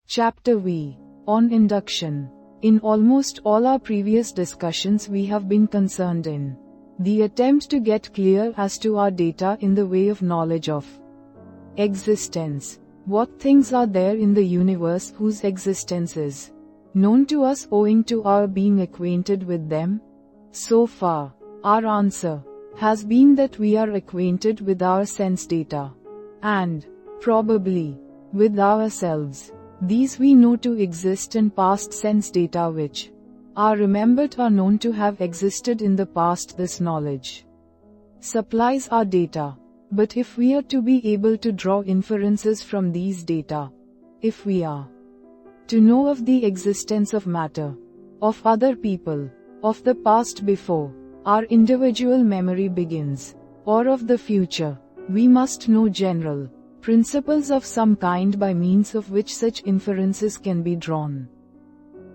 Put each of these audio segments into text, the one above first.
Chapter V. On induction. In almost all our previous discussions we have been concerned in the attempt to get clear as to our data in the way of knowledge of existence. What things are there in the universe whose existence is known to us owing to our being acquainted with them? So far, our answer has been that we are acquainted with our sense data, and probably with ourselves. These we know to exist in past sense data which are remembered are known to have existed in the past. This knowledge supplies our data. But if we are to be able to draw inferences from these data, if we are to know of the existence of matter, of other people, of the past before our individual memory begins, or of the future, we must know general principles of some kind by means of which such inferences can be drawn.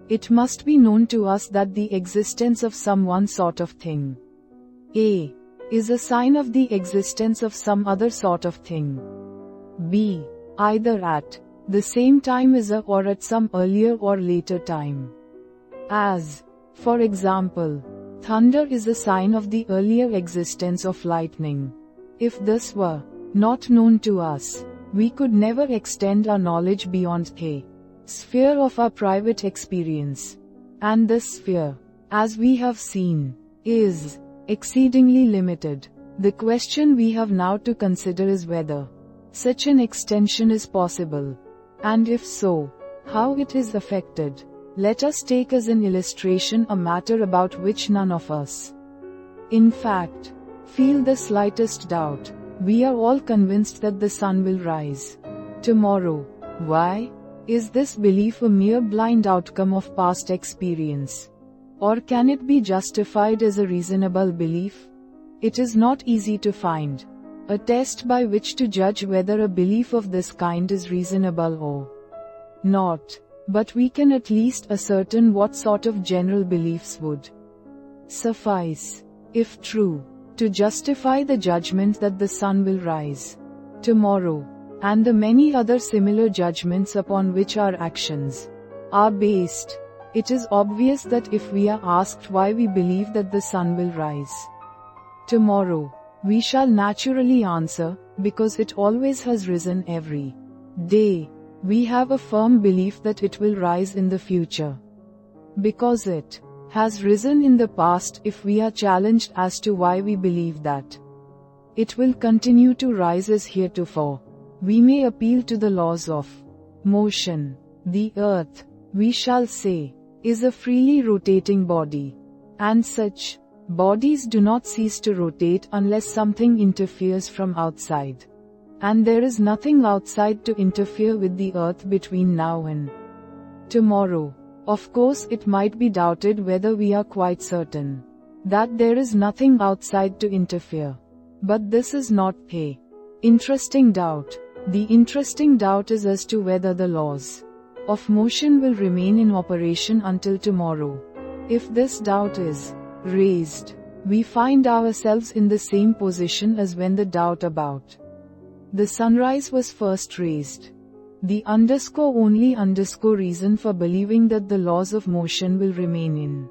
It must be known to us that the existence of some one sort of thing A is a sign of the existence of some other sort of thing B, either at the same time as A or at some earlier or later time. As, for example, thunder is a sign of the earlier existence of lightning. If this were not known to us, we could never extend our knowledge beyond the sphere of our private experience. And this sphere, as we have seen, is exceedingly limited. The question we have now to consider is whether such an extension is possible, and if so, how it is affected. Let us take as an illustration a matter about which none of us, in fact, feel the slightest doubt. We are all convinced that the sun will rise tomorrow. Why? Is this belief a mere blind outcome of past experience? Or can it be justified as a reasonable belief? It is not easy to find a test by which to judge whether a belief of this kind is reasonable or not, but we can at least ascertain what sort of general beliefs would suffice, if true, to justify the judgment that the sun will rise tomorrow, and the many other similar judgments upon which our actions are based. It is obvious that if we are asked why we believe that the sun will rise tomorrow, we shall naturally answer, because it always has risen every day. We have a firm belief that it will rise in the future. Because it has risen in the past, if we are challenged as to why we believe that it will continue to rise as heretofore, we may appeal to the laws of motion. The earth, we shall say, is a freely rotating body, and such bodies do not cease to rotate unless something interferes from outside. And there is nothing outside to interfere with the earth between now and tomorrow. Of course, it might be doubted whether we are quite certain that there is nothing outside to interfere. But this is not an interesting doubt. The interesting doubt is as to whether the laws of motion will remain in operation until tomorrow. If this doubt is raised, we find ourselves in the same position as when the doubt about the sunrise was first raised. The only reason for believing that the laws of motion will remain in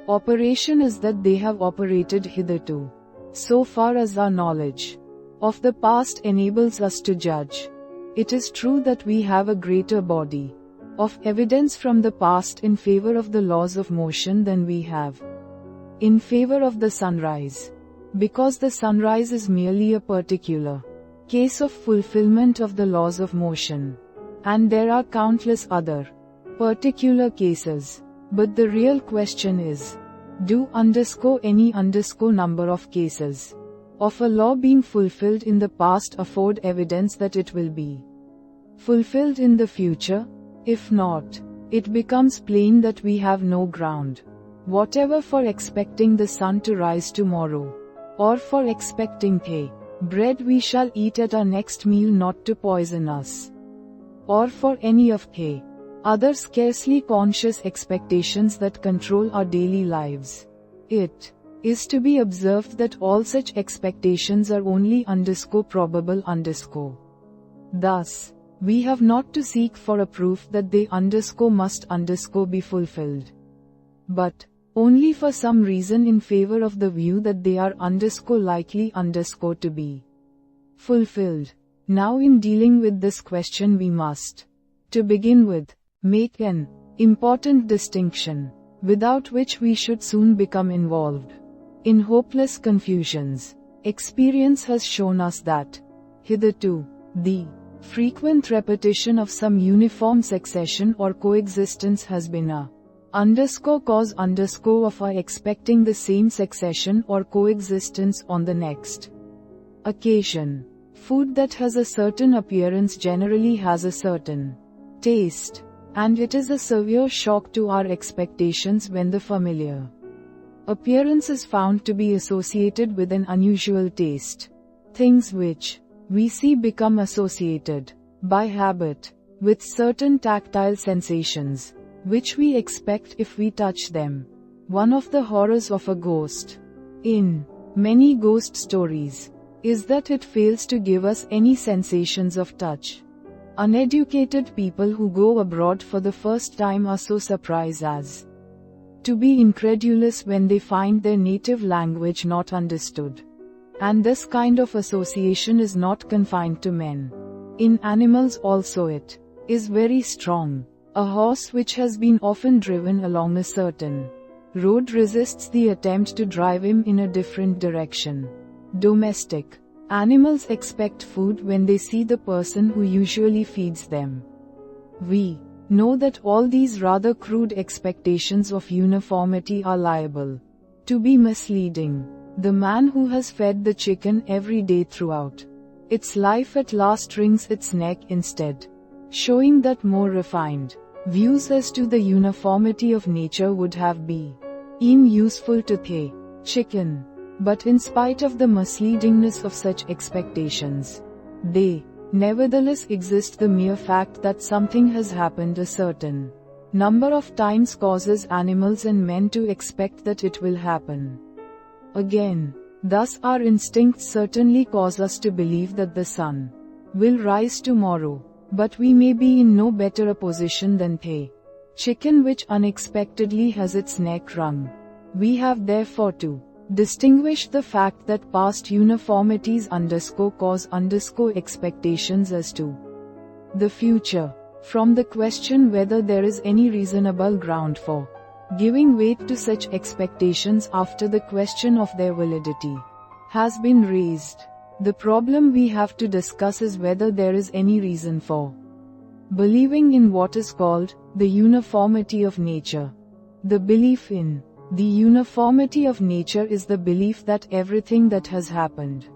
operation is that they have operated hitherto. So far as our knowledge of the past enables us to judge, it is true that we have a greater body of evidence from the past in favor of the laws of motion than we have in favor of the sunrise, because the sunrise is merely a particular case of fulfillment of the laws of motion, and there are countless other particular cases. But the real question is, do any number of cases of a law being fulfilled in the past afford evidence that it will be fulfilled in the future? If not, it becomes plain that we have no ground whatever for expecting the sun to rise tomorrow, or for expecting the bread we shall eat at our next meal not to poison us, or for any of the other scarcely conscious expectations that control our daily lives. It is to be observed that all such expectations are only probable. Thus, We have not to seek for a proof that they must be fulfilled. But, only for some reason in favor of the view that they are likely to be fulfilled. Now in dealing with this question we must, to begin with, make an important distinction, without which we should soon become involved in hopeless confusions. Experience has shown us that, hitherto, the frequent repetition of some uniform succession or coexistence has been a cause of our expecting the same succession or coexistence on the next occasion. Food that has a certain appearance generally has a certain taste, and it is a severe shock to our expectations when the familiar appearance is found to be associated with an unusual taste. Things which we see become associated, by habit, with certain tactile sensations, which we expect if we touch them. One of the horrors of a ghost, in many ghost stories, is that it fails to give us any sensations of touch. Uneducated people who go abroad for the first time are so surprised as to be incredulous when they find their native language not understood. And this kind of association is not confined to men. In animals also it is very strong. A horse which has been often driven along a certain road resists the attempt to drive him in a different direction. Domestic animals expect food when they see the person who usually feeds them. We know that all these rather crude expectations of uniformity are liable to be misleading. The man who has fed the chicken every day throughout its life at last wrings its neck instead, showing that more refined views as to the uniformity of nature would have been useful to the chicken. But in spite of the misleadingness of such expectations, they nevertheless exist. The mere fact that something has happened a certain number of times causes animals and men to expect that it will happen again. Thus our instincts certainly cause us to believe that the sun will rise tomorrow, but we may be in no better a position than the chicken which unexpectedly has its neck wrung. We have therefore to distinguish the fact that past uniformities cause expectations as to the future, from the question whether there is any reasonable ground for giving weight to such expectations after the question of their validity has been raised. The problem we have to discuss is whether there is any reason for believing in what is called the uniformity of nature. The belief in the uniformity of nature is the belief that everything that has happened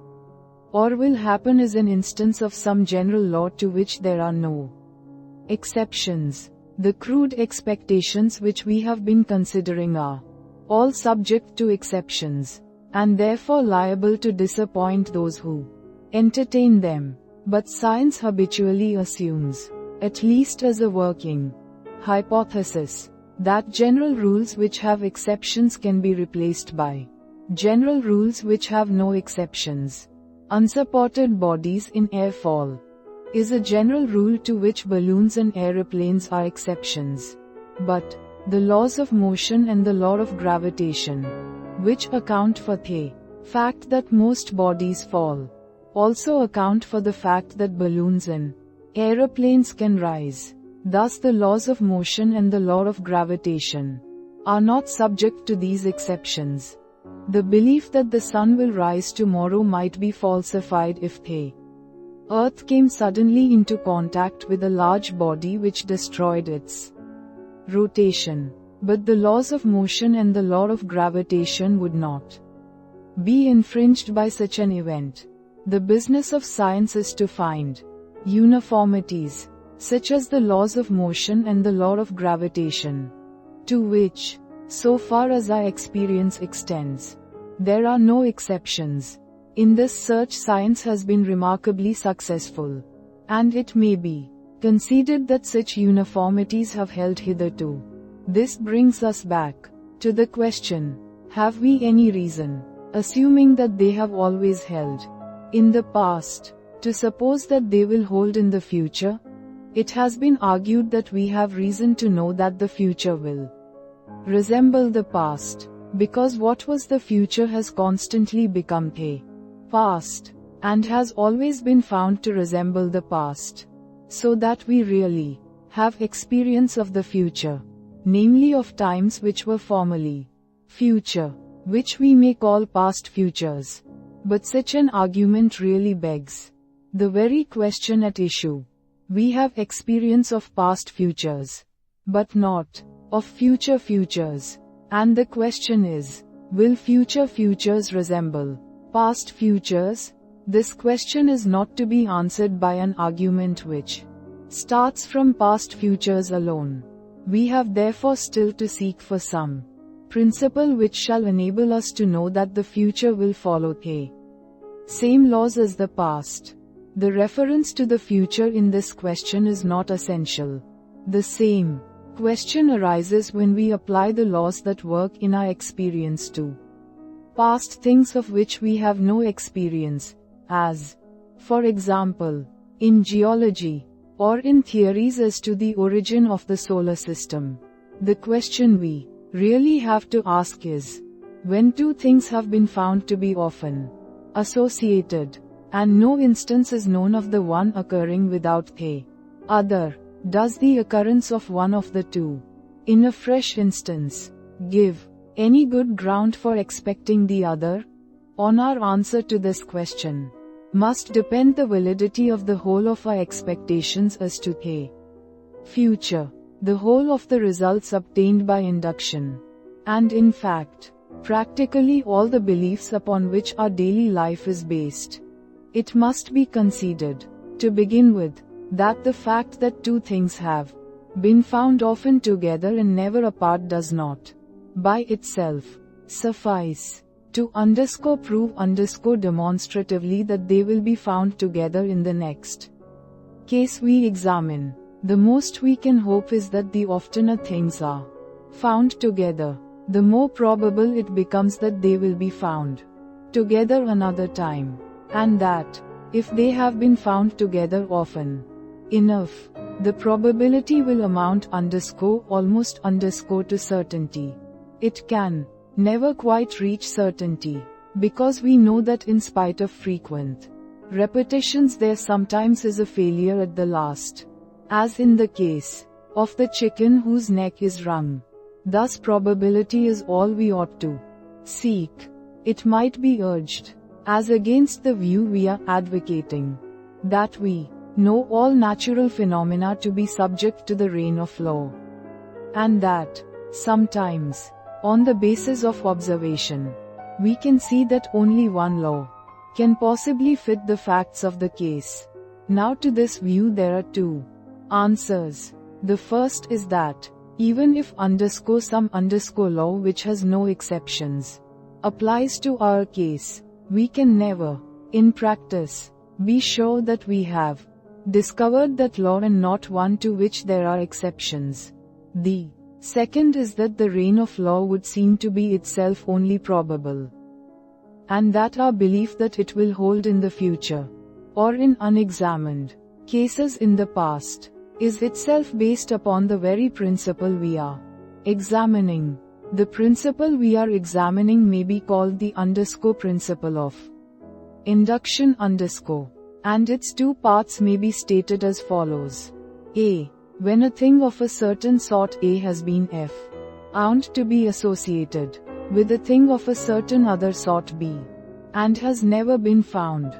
or will happen is an instance of some general law to which there are no exceptions. The crude expectations which we have been considering are all subject to exceptions, and therefore liable to disappoint those who entertain them. But science habitually assumes, at least as a working hypothesis, that general rules which have exceptions can be replaced by general rules which have no exceptions. Unsupported bodies in air fall is a general rule to which balloons and aeroplanes are exceptions. But the laws of motion and the law of gravitation, which account for the fact that most bodies fall, also account for the fact that balloons and aeroplanes can rise. Thus the laws of motion and the law of gravitation are not subject to these exceptions. The belief that the sun will rise tomorrow might be falsified if the Earth came suddenly into contact with a large body which destroyed its rotation. But the laws of motion and the law of gravitation would not be infringed by such an event. The business of science is to find uniformities, such as the laws of motion and the law of gravitation, to which, so far as our experience extends, there are no exceptions. In this search science has been remarkably successful, and it may be conceded that such uniformities have held hitherto. This brings us back to the question, have we any reason, assuming that they have always held in the past, to suppose that they will hold in the future? It has been argued that we have reason to know that the future will resemble the past, because what was the future has constantly become a past, and has always been found to resemble the past, so that we really have experience of the future, namely of times which were formerly future, which we may call past futures. But such an argument really begs the very question at issue. We have experience of past futures, but not of future futures. And the question is, will future futures resemble past futures? This question is not to be answered by an argument which starts from past futures alone. We have therefore still to seek for some principle which shall enable us to know that the future will follow the same laws as the past. The reference to the future in this question is not essential. The same question arises when we apply the laws that work in our experience to past things of which we have no experience, as, for example, in geology, or in theories as to the origin of the solar system. The question we really have to ask is, when two things have been found to be often associated, and no instance is known of the one occurring without the other, does the occurrence of one of the two, in a fresh instance, give any good ground for expecting the other? On our answer to this question must depend the validity of the whole of our expectations as to the future, the whole of the results obtained by induction, and in fact, practically all the beliefs upon which our daily life is based. It must be conceded, to begin with, that the fact that two things have been found often together and never apart does not, by itself, suffice to prove demonstratively that they will be found together in the next case we examine. The most we can hope is that the oftener things are found together, the more probable it becomes that they will be found together another time, and that, if they have been found together often enough, the probability will amount almost to certainty. It can never quite reach certainty, because we know that in spite of frequent repetitions there sometimes is a failure at the last, as in the case of the chicken whose neck is wrung. Thus probability is all we ought to seek. It might be urged, as against the view we are advocating, that we know all natural phenomena to be subject to the reign of law, and that, sometimes, on the basis of observation, we can see that only one law can possibly fit the facts of the case. Now to this view there are two answers. The first is that, even if some law which has no exceptions applies to our case, we can never, in practice, be sure that we have discovered that law and not one to which there are exceptions. The second is that the reign of law would seem to be itself only probable, and that our belief that it will hold in the future, or in unexamined cases in the past, is itself based upon the very principle we are examining. The principle we are examining may be called the principle of induction and its two parts may be stated as follows. A. When a thing of a certain sort A has been found to be associated with a thing of a certain other sort B, and has never been found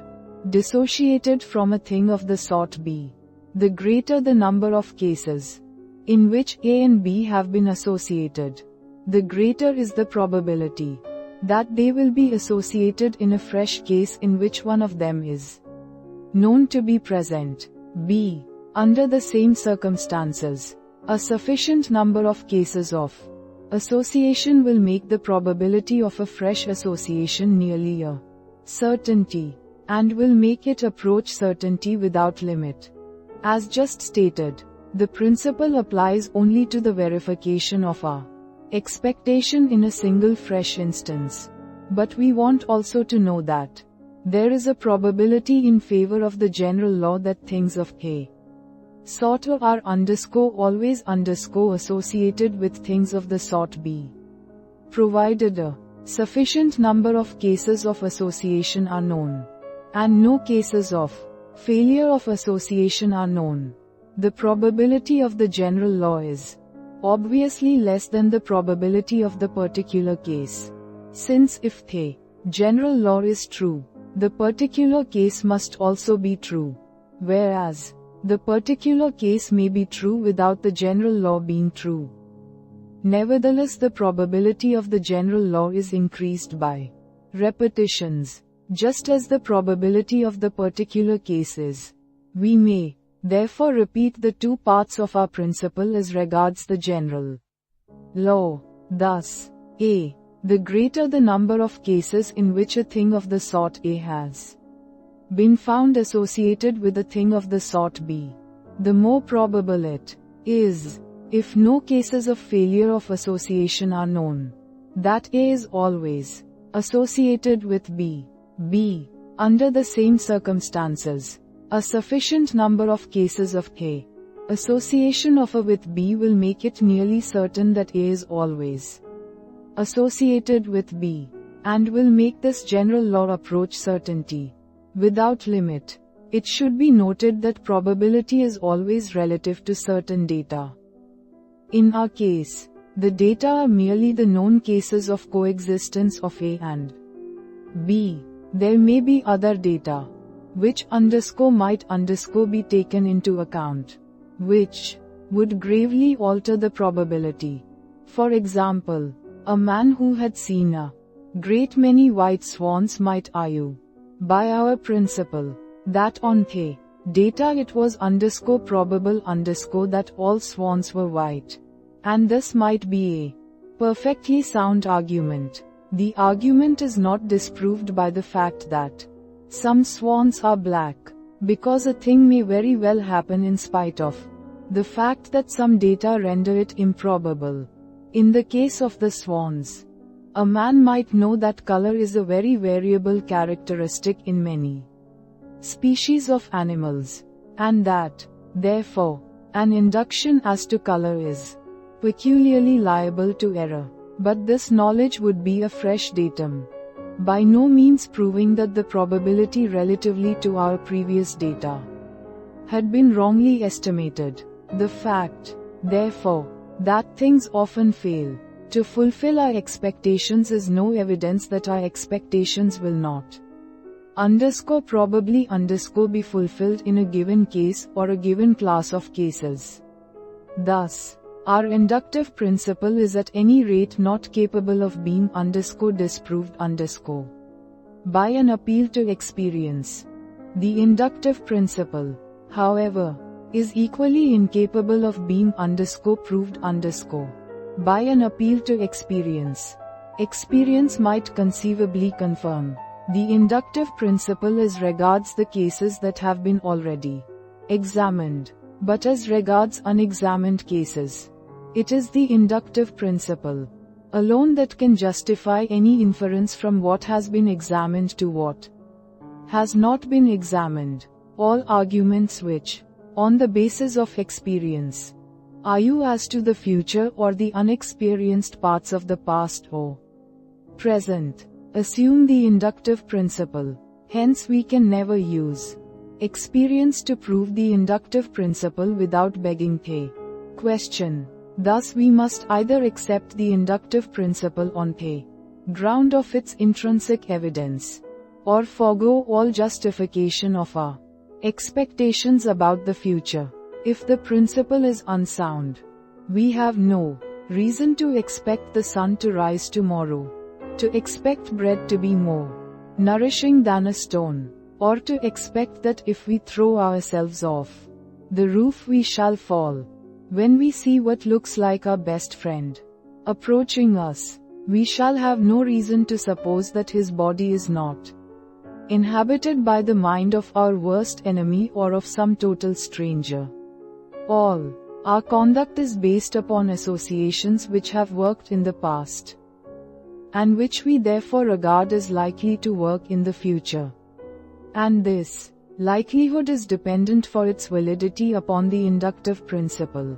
dissociated from a thing of the sort B, the greater the number of cases in which A and B have been associated, the greater is the probability that they will be associated in a fresh case in which one of them is known to be present. B. Under the same circumstances, a sufficient number of cases of association will make the probability of a fresh association nearly a certainty, and will make it approach certainty without limit. As just stated, the principle applies only to the verification of our expectation in a single fresh instance. But we want also to know that there is a probability in favor of the general law that things of a Sort A are always associated with things of the sort B. Provided a sufficient number of cases of association are known, and no cases of failure of association are known, the probability of the general law is obviously less than the probability of the particular case. Since if the general law is true, the particular case must also be true, whereas the particular case may be true without the general law being true. Nevertheless, the probability of the general law is increased by repetitions, just as the probability of the particular case is. We may, therefore, repeat the two parts of our principle as regards the general law. Thus, A. The greater the number of cases in which a thing of the sort A has been found associated with a thing of the sort B, the more probable it is, if no cases of failure of association are known, that A is always associated with B. B. Under the same circumstances, a sufficient number of cases of A association of A with B will make it nearly certain that A is always associated with B, and will make this general law approach certainty without limit. It should be noted that probability is always relative to certain data. In our case, the data are merely the known cases of coexistence of A and B. There may be other data, which might be taken into account, which would gravely alter the probability. For example, a man who had seen a great many white swans might argue, by our principle, that on the data it was probable that all swans were white. And this might be a perfectly sound argument. The argument is not disproved by the fact that some swans are black, because a thing may very well happen in spite of the fact that some data render it improbable. In the case of the swans, a man might know that color is a very variable characteristic in many species of animals, and that, therefore, an induction as to color is peculiarly liable to error. But this knowledge would be a fresh datum, by no means proving that the probability relatively to our previous data had been wrongly estimated. The fact, therefore, that things often fail to fulfill our expectations is no evidence that our expectations will not probably be fulfilled in a given case or a given class of cases. Thus, our inductive principle is at any rate not capable of being disproved by an appeal to experience. The inductive principle, however, is equally incapable of being proved by an appeal to experience. Experience might conceivably confirm the inductive principle as regards the cases that have been already examined, but as regards unexamined cases, it is the inductive principle alone that can justify any inference from what has been examined to what has not been examined. All arguments which, on the basis of experience, argue as to the future or the unexperienced parts of the past or present, assume the inductive principle. Hence we can never use experience to prove the inductive principle without begging the question. Thus we must either accept the inductive principle on the ground of its intrinsic evidence, or forego all justification of our expectations about the future. If the principle is unsound, we have no reason to expect the sun to rise tomorrow, to expect bread to be more nourishing than a stone, or to expect that if we throw ourselves off the roof we shall fall. When we see what looks like our best friend approaching us, we shall have no reason to suppose that his body is not inhabited by the mind of our worst enemy or of some total stranger. All our conduct is based upon associations which have worked in the past, and which we therefore regard as likely to work in the future. And this Likelihood is dependent for its validity upon the inductive principle.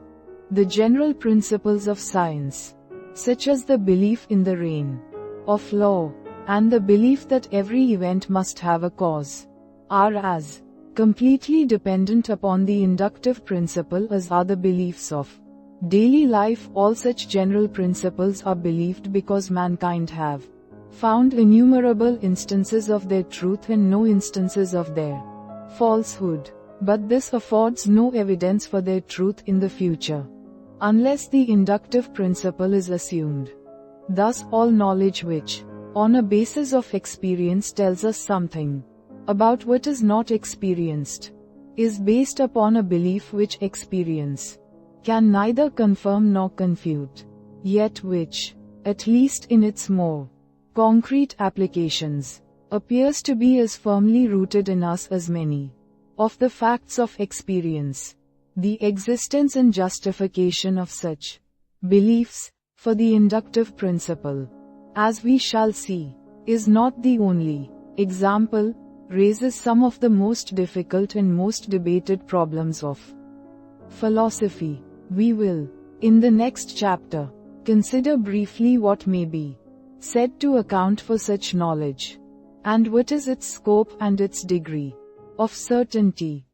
The general principles of science, such as the belief in the reign of law, and the belief that every event must have a cause, are as completely dependent upon the inductive principle as are the beliefs of daily life. All such general principles are believed because mankind have found innumerable instances of their truth and no instances of their falsehood. But this affords no evidence for their truth in the future, unless the inductive principle is assumed. Thus all knowledge which, on a basis of experience, tells us something about what is not experienced, is based upon a belief which experience can neither confirm nor confute, yet which, at least in its more concrete applications, appears to be as firmly rooted in us as many of the facts of experience. The existence and justification of such beliefs, for the inductive principle, as we shall see, is not the only example, raises some of the most difficult and most debated problems of philosophy. We will, in the next chapter, consider briefly what may be said to account for such knowledge, and what is its scope and its degree of certainty.